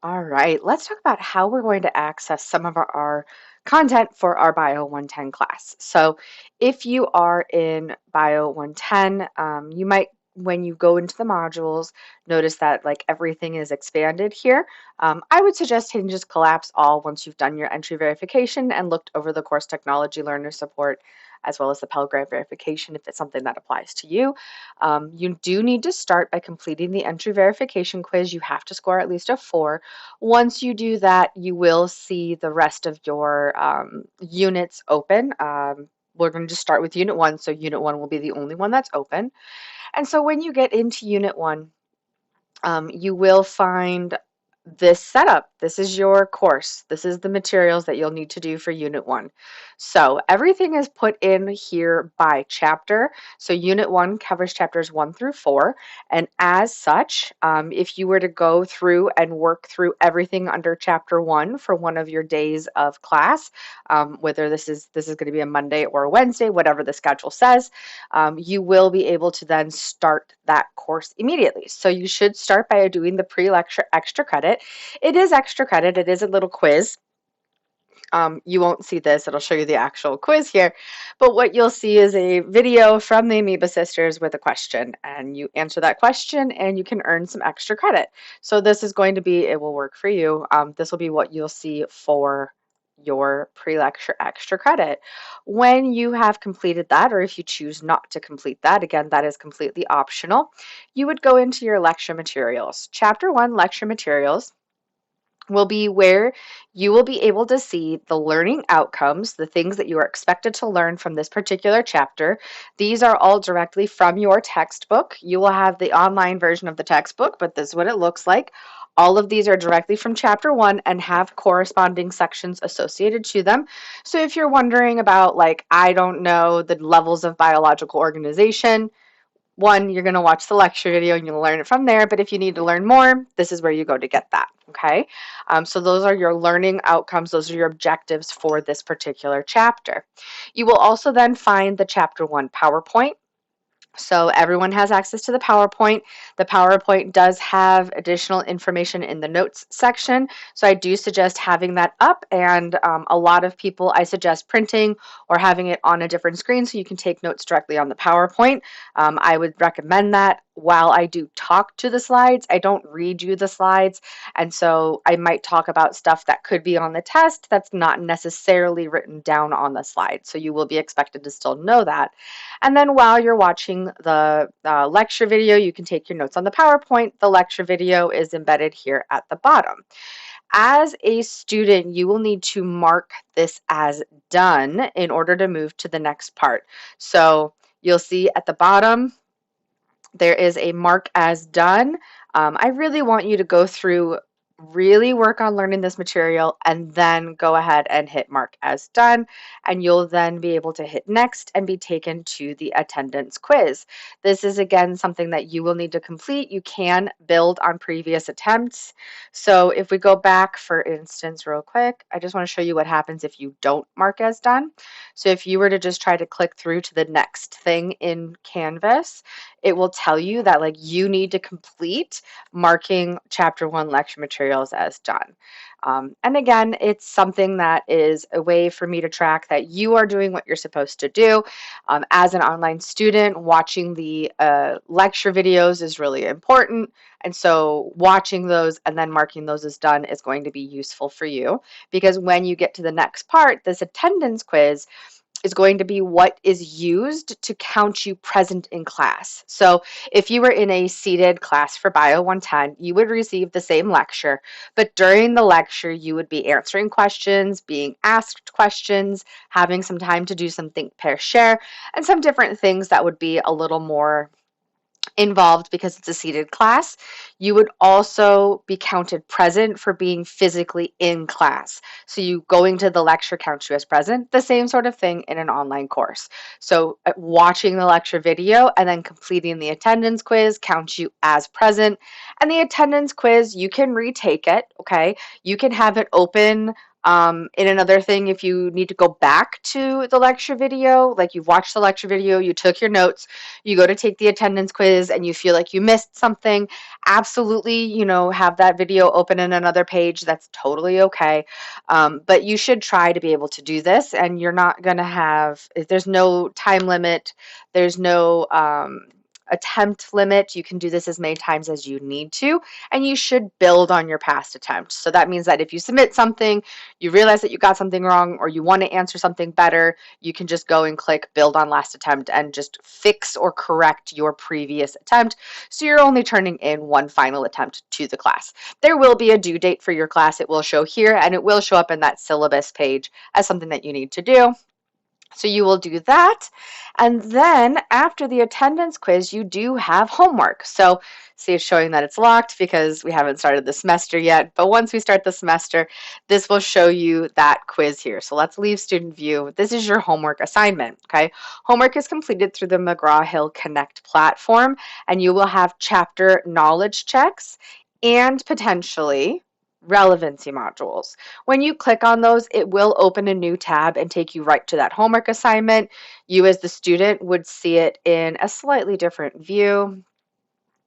All right, let's talk about how we're going to access some of our content for our Bio 110 class. So, if you are in Bio 110, you might, when you go into the modules, notice that like everything is expanded here. I would suggest hitting just collapse all once you've done your entry verification and looked over the course technology learner support as well as the Pell Grant verification if it's something that applies to you. You do need to start by completing the entry verification quiz. You have to score at least a 4. Once you do that, you will see the rest of your units open. We're going to just start with Unit 1, so Unit 1 will be the only one that's open. And so when you get into Unit 1, you will find this setup. This is your course. This is the materials that you'll need to do for Unit 1. So everything is put in here by chapter. So Unit 1 covers chapters 1 through 4. And as such, if you were to go through and work through everything under chapter 1 for one of your days of class, whether this is going to be a Monday or a Wednesday, whatever the schedule says, you will be able to then start that course immediately. So you should start by doing the pre-lecture extra credit. It is extra credit. It is a little quiz. You won't see this. It'll show you the actual quiz here. But what you'll see is a video from the Amoeba Sisters with a question. And you answer that question and you can earn some extra credit. So this is going to be, it will work for you. This will be what you'll see for your pre-lecture extra credit. When you have completed that, or if you choose not to complete that, again, that is completely optional, you would go into your lecture materials. Chapter 1 lecture materials will be where you will be able to see the learning outcomes, the things that you are expected to learn from this particular chapter. These are all directly from your textbook. You will have the online version of the textbook, but this is what it looks like. All of these are directly from chapter 1 and have corresponding sections associated to them. So if you're wondering about, like, I don't know the levels of biological organization, one, you're going to watch the lecture video and you'll learn it from there. But if you need to learn more, this is where you go to get that. Okay. So those are your learning outcomes. Those are your objectives for this particular chapter. You will also then find the chapter 1 PowerPoint. So everyone has access to the PowerPoint. The PowerPoint does have additional information in the notes section. So I do suggest having that up, and a lot of people, I suggest printing or having it on a different screen so you can take notes directly on the PowerPoint. I would recommend that. While I do talk to the slides, I don't read you the slides. And so I might talk about stuff that could be on the test that's not necessarily written down on the slide. So you will be expected to still know that. And then while you're watching the lecture video, you can take your notes on the PowerPoint. The lecture video is embedded here at the bottom. As a student, you will need to mark this as done in order to move to the next part. So you'll see at the bottom, there is a mark as done. I really want you to go through, really work on learning this material, and then go ahead and hit mark as done. And you'll then be able to hit next and be taken to the attendance quiz. This is again something that you will need to complete. You can build on previous attempts. So if we go back, for instance, real quick, I just want to show you what happens if you don't mark as done. So if you were to just try to click through to the next thing in Canvas, it will tell you that like you need to complete marking chapter 1 lecture materials as done. And again, it's something that is a way for me to track that you are doing what you're supposed to do. As an online student, watching the lecture videos is really important. And so watching those and then marking those as done is going to be useful for you, because when you get to the next part, this attendance quiz is going to be what is used to count you present in class. So if you were in a seated class for Bio 110, you would receive the same lecture, but during the lecture, you would be answering questions, being asked questions, having some time to do some think, pair, share, and some different things that would be a little more involved because it's a seated class. You would also be counted present for being physically in class. So you going to the lecture counts you as present, the same sort of thing in an online course. So watching the lecture video and then completing the attendance quiz counts you as present. And the attendance quiz, you can retake it, okay? You can have it open In another thing, if you need to go back to the lecture video, like you've watched the lecture video, you took your notes, you go to take the attendance quiz and you feel like you missed something, absolutely, have that video open in another page. That's totally okay. But you should try to be able to do this, and you're not going to have, there's no time limit, there's no attempt limit. You can do this as many times as you need to, and you should build on your past attempts. So that means that if you submit something, you realize that you got something wrong, or you want to answer something better, you can just go and click build on last attempt and just fix or correct your previous attempt. So you're only turning in one final attempt to the class. There will be a due date for your class. It will show here, and it will show up in that syllabus page as something that you need to do. So you will do that. And then after the attendance quiz, you do have homework. So see, it's showing that it's locked because we haven't started the semester yet. But once we start the semester, this will show you that quiz here. So let's leave student view. This is your homework assignment, okay? Homework is completed through the McGraw-Hill Connect platform, and you will have chapter knowledge checks and potentially relevancy modules. When you click on those, it will open a new tab and take you right to that homework assignment. You as the student would see it in a slightly different view.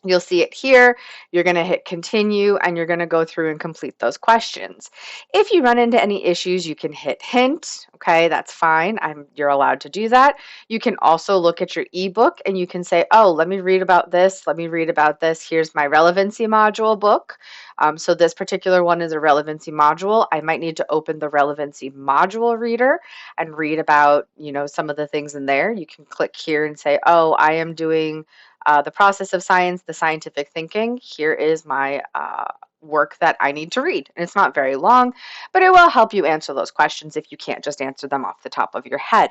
You'll see it here. You're going to hit continue, and you're going to go through and complete those questions. If you run into any issues, you can hit hint. Okay, that's fine. You're allowed to do that. You can also look at your ebook and you can say, oh, let me read about this. Let me read about this. Here's my relevancy module book. So this particular one is a relevancy module. I might need to open the relevancy module reader and read about, some of the things in there. You can click here and say, oh, I am doing the process of science, the scientific thinking. Here is my work that I need to read. And it's not very long, but it will help you answer those questions if you can't just answer them off the top of your head.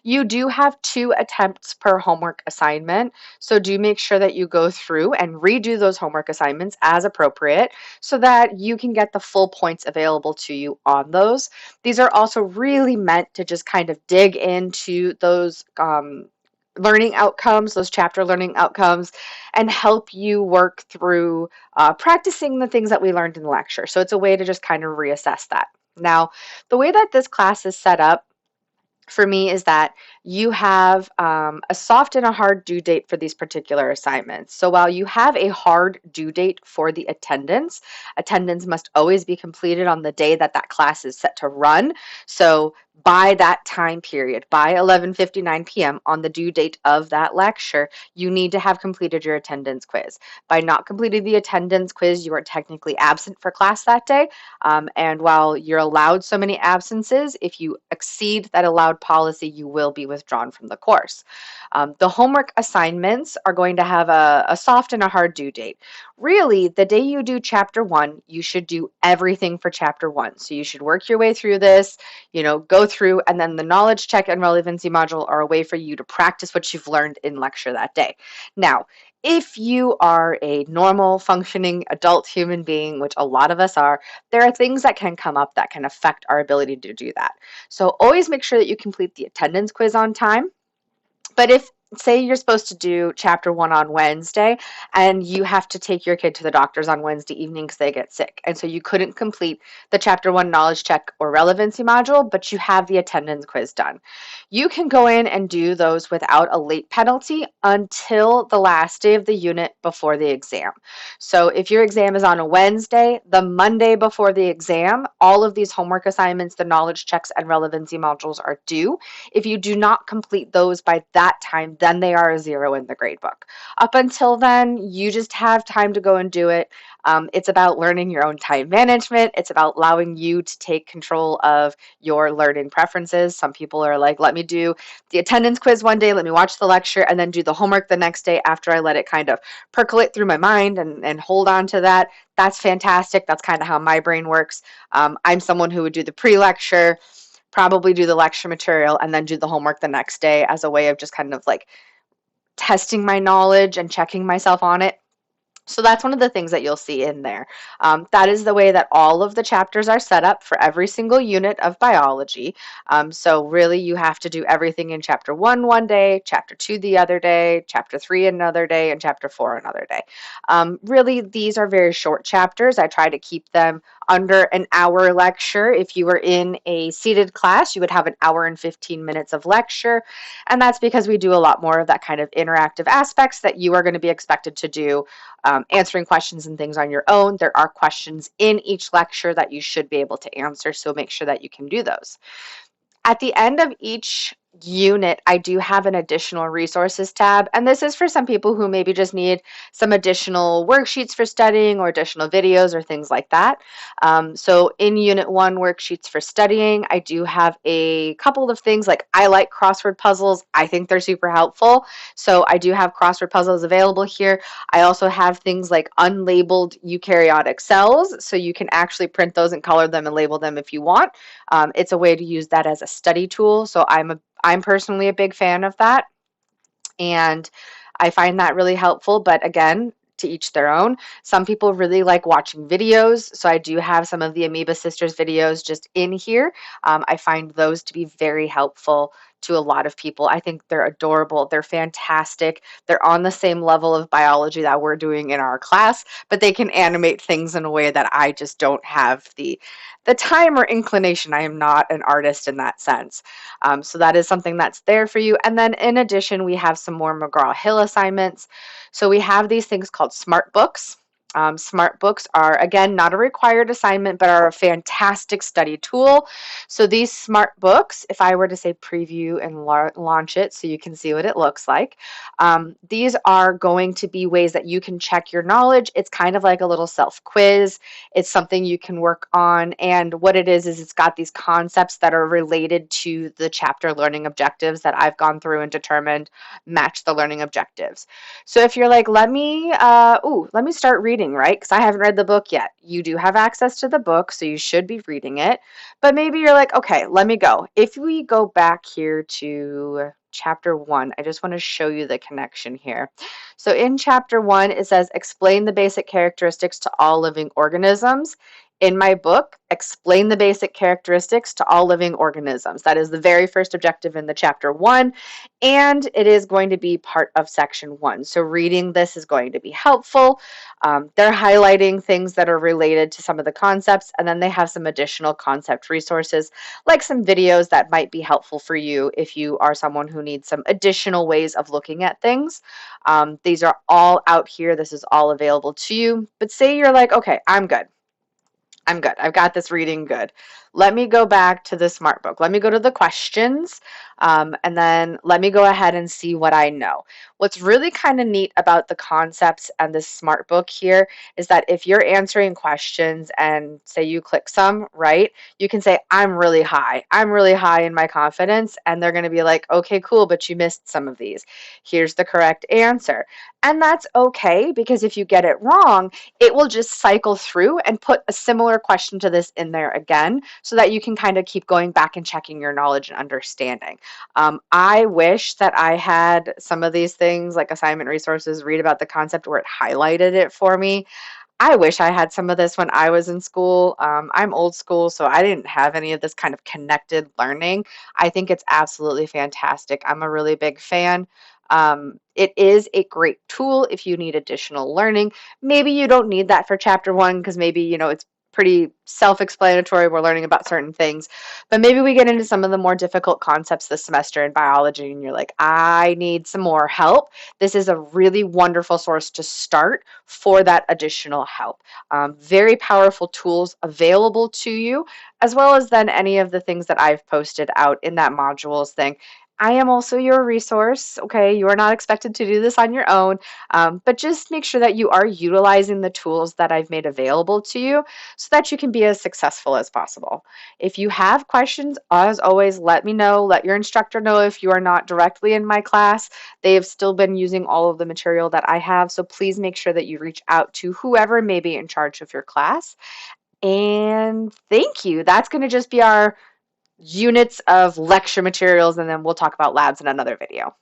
You do have 2 attempts per homework assignment, so do make sure that you go through and redo those homework assignments as appropriate so that you can get the full points available to you on those. These are also really meant to just kind of dig into those learning outcomes, those chapter learning outcomes, and help you work through practicing the things that we learned in the lecture. So it's a way to just kind of reassess that. Now, the way that this class is set up for me is that you have a soft and a hard due date for these particular assignments. So while you have a hard due date for the attendance must always be completed on the day that that class is set to run. So by that time period, by 11:59 p.m. on the due date of that lecture, you need to have completed your attendance quiz. By not completing the attendance quiz, you are technically absent for class that day. And while you're allowed so many absences, if you exceed that allowed policy, you will be withdrawn from the course. The homework assignments are going to have a soft and a hard due date. Really, the day you do chapter 1, you should do everything for chapter 1. So you should work your way through this, go through, and then the knowledge check and relevancy module are a way for you to practice what you've learned in lecture that day. Now, if you are a normal functioning adult human being, which a lot of us are, there are things that can come up that can affect our ability to do that. So always make sure that you complete the attendance quiz on time. But if, say, you're supposed to do chapter 1 on Wednesday and you have to take your kid to the doctor's on Wednesday evening because they get sick, and so you couldn't complete the chapter 1 knowledge check or relevancy module, but you have the attendance quiz done, you can go in and do those without a late penalty until the last day of the unit before the exam. So if your exam is on a Wednesday, the Monday before the exam, all of these homework assignments, the knowledge checks and relevancy modules are due. If you do not complete those by that time, then they are a 0 in the gradebook. Up until then, you just have time to go and do it. It's about learning your own time management. It's about allowing you to take control of your learning preferences. Some people are like, let me do the attendance quiz one day, let me watch the lecture, and then do the homework the next day after I let it kind of percolate through my mind and hold on to that. That's fantastic. That's kind of how my brain works. I'm someone who would do the pre-lecture, probably do the lecture material, and then do the homework the next day as a way of just kind of like testing my knowledge and checking myself on it. So that's one of the things that you'll see in there. That is the way that all of the chapters are set up for every single unit of biology. So really you have to do everything in chapter 1 one day, chapter 2 the other day, chapter 3 another day, and chapter 4 another day. Really, these are very short chapters. I try to keep them under an hour lecture. If you were in a seated class, you would have an hour and 15 minutes of lecture. And that's because we do a lot more of that kind of interactive aspects that you are going to be expected to do, answering questions and things on your own. There are questions in each lecture that you should be able to answer, so make sure that you can do those. At the end of each unit, I do have an additional resources tab, and this is for some people who maybe just need some additional worksheets for studying or additional videos or things like that. So in Unit 1, worksheets for studying, I do have a couple of things. Like, I like crossword puzzles. I think they're super helpful. So I do have crossword puzzles available here. I also have things like unlabeled eukaryotic cells, so you can actually print those and color them and label them if you want. It's a way to use that as a study tool. So I'm personally a big fan of that, and I find that really helpful. But again, to each their own. Some people really like watching videos, so I do have some of the Amoeba Sisters videos just in here. I find those to be very helpful to a lot of people. I think they're adorable. They're fantastic. They're on the same level of biology that we're doing in our class, but they can animate things in a way that I just don't have the time or inclination. I am not an artist in that sense. So that is something that's there for you. And then in addition, we have some more McGraw-Hill assignments. So we have these things called smart books. Smart books are, again, not a required assignment, but are a fantastic study tool. So these smart books, if I were to say preview and launch it so you can see what it looks like, these are going to be ways that you can check your knowledge. It's kind of like a little self-quiz. It's something you can work on. And what it is it's got these concepts that are related to the chapter learning objectives that I've gone through and determined match the learning objectives. So if you're like, let me start reading, right? Because I haven't read the book yet. You do have access to the book, so you should be reading it. But maybe you're like, okay, let me go. If we go back here to chapter 1, I just want to show you the connection here. So in chapter 1, it says, explain the basic characteristics to all living organisms. In my book, explain the basic characteristics to all living organisms. That is the very first objective in the chapter 1, and it is going to be part of section 1. So reading this is going to be helpful. They're highlighting things that are related to some of the concepts, and then they have some additional concept resources, like some videos that might be helpful for you if you are someone who needs some additional ways of looking at things. These are all out here. This is all available to you. But say you're like, okay, I'm good. I've got this reading good. Let me go back to the smart book. Let me go to the questions, and then let me go ahead and see what I know. What's really kind of neat about the concepts and this smart book here is that if you're answering questions and say you click some, right, you can say, I'm really high. I'm really high in my confidence. And they're going to be like, okay, cool, but you missed some of these. Here's the correct answer. And that's okay, because if you get it wrong, it will just cycle through and put a similar question to this in there again, so that you can kind of keep going back and checking your knowledge and understanding. I wish that I had some of these things like assignment resources, read about the concept, where it highlighted it for me. I wish I had some of this when I was in school. I'm old school, so I didn't have any of this kind of connected learning. I think it's absolutely fantastic. I'm a really big fan. It is a great tool if you need additional learning. Maybe you don't need that for chapter 1 because maybe, it's pretty self-explanatory. We're learning about certain things, but maybe we get into some of the more difficult concepts this semester in biology and you're like, I need some more help. This is a really wonderful source to start for that additional help. Very powerful tools available to you, as well as then any of the things that I've posted out in that modules thing. I am also your resource, okay? You are not expected to do this on your own, but just make sure that you are utilizing the tools that I've made available to you so that you can be as successful as possible. If you have questions, as always, let me know. Let your instructor know if you are not directly in my class. They have still been using all of the material that I have, so please make sure that you reach out to whoever may be in charge of your class. And thank you. That's going to just be our units of lecture materials, and then we'll talk about labs in another video.